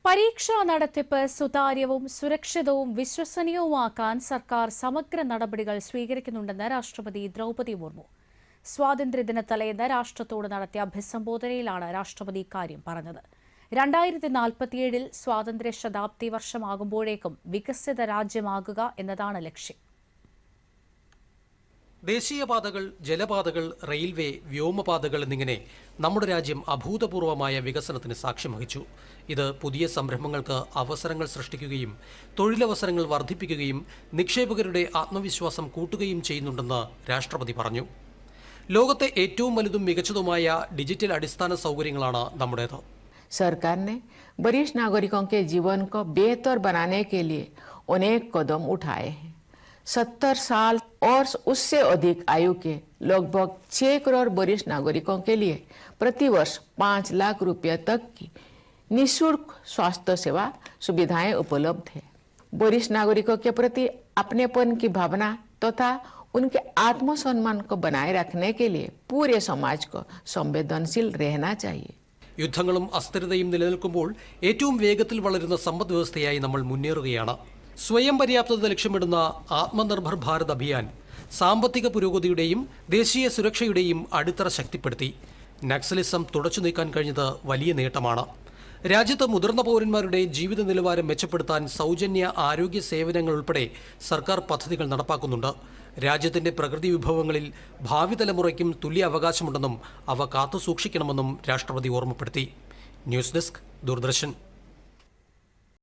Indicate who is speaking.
Speaker 1: പരീക്ഷാ നടത്തിപ്പ് സുതാര്യവും സുരക്ഷിതവും വിശ്വസനീയവുമാക്കാൻ സർക്കാർ സമഗ്ര നടപടികൾ സ്വീകരിക്കുന്നുണ്ടെന്ന് രാഷ്ട്രപതി ദ്രൗപദി മുർമു. സ്വാതന്ത്ര്യദിന തലേന്ന് രാഷ്ട്രത്തോട് നടത്തിയ അഭിസംബോധനയിലാണ് രാഷ്ട്രപതി ഇക്കാര്യം പറഞ്ഞത്. 2047 സ്വാതന്ത്ര്യ ശതാബ്ദി വർഷമാകുമ്പോഴേക്കും വികസിത രാജ്യമാകുക എന്നതാണ് ലക്ഷ്യം.
Speaker 2: ദേശീയപാതകൾ, ജലപാതകൾ, റെയിൽവേ, വ്യോമപാതകൾ എന്നിങ്ങനെ നമ്മുടെ രാജ്യം അഭൂതപൂർവമായ വികസനത്തിന് സാക്ഷ്യം വഹിച്ചു. ഇത് പുതിയ സംരംഭങ്ങൾക്ക് അവസരങ്ങൾ സൃഷ്ടിക്കുകയും തൊഴിലവസരങ്ങൾ വർദ്ധിപ്പിക്കുകയും നിക്ഷേപകരുടെ ആത്മവിശ്വാസം കൂട്ടുകയും ചെയ്യുന്നുണ്ടെന്ന് രാഷ്ട്രപതി പറഞ്ഞു. ലോകത്തെ ഏറ്റവും വലുതും മികച്ചതുമായ ഡിജിറ്റൽ അടിസ്ഥാന സൗകര്യങ്ങളാണ് നമ്മുടേത്.
Speaker 3: सरकार ने वरिष्ठ नागरिकों के जीवन को बेहतर बनाने के लिए अनेक कदम उठाए हैं. 70 साल और उससे अधिक आयु के लगभग 6 करोड़ वरिष्ठ नागरिकों के लिए प्रतिवर्ष 5 लाख रुपये तक की निःशुल्क स्वास्थ्य सेवा सुविधाएं उपलब्ध है. वरिष्ठ नागरिकों के प्रति अपनेपन की भावना तथा उनके आत्मसम्मान को बनाए रखने के लिए पूरे समाज को संवेदनशील रहना चाहिए.
Speaker 2: യുദ്ധങ്ങളും അസ്ഥിരതയും നിലനിൽക്കുമ്പോൾ ഏറ്റവും വേഗത്തിൽ വളരുന്ന സമ്പദ്വ്യവസ്ഥയായി നമ്മൾ മുന്നേറുകയാണ്. സ്വയം പര്യാപ്തത ലക്ഷ്യമിടുന്ന ആത്മനിർഭർ ഭാരത് അഭിയാൻ സാമ്പത്തിക പുരോഗതിയുടെയും ദേശീയ സുരക്ഷയുടെയും അടിത്തറ ശക്തിപ്പെടുത്തി. നക്സലിസം തുടച്ചു നീക്കാൻ കഴിഞ്ഞത് വലിയ നേട്ടമാണ്. രാജ്യത്ത് മുതിർന്ന പൗരന്മാരുടെ ജീവിത നിലവാരം മെച്ചപ്പെടുത്താൻ സൗജന്യ ആരോഗ്യ സേവനങ്ങൾ ഉൾപ്പെടെ സർക്കാർ പദ്ധതികൾ നടപ്പാക്കുന്നുണ്ട്. രാജ്യത്തിന്റെ പ്രകൃതി വിഭവങ്ങളിൽ ഭാവി തലമുറയ്ക്കും തുല്യ അവകാശമുണ്ടെന്നും അവ കാത്തുസൂക്ഷിക്കണമെന്നും രാഷ്ട്രപതി ഓർമ്മപ്പെടുത്തി. News desk, Doordarshan.